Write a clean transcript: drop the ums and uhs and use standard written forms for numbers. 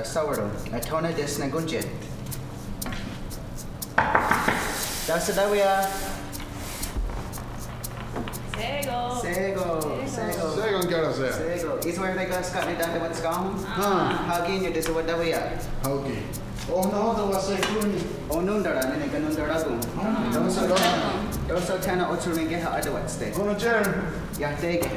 Sauro, atona des nagunjet. Dasadawia. Sego. Sego kera se. Sego. Is where they got Scotty down to what's gone? Hagi you this what dawia. Hauki. Oh no, that was a kuni. Oh nundara, nene kanundara gun. Dosa tana oturinge ha adawat stay. Kono chair. Ya take it.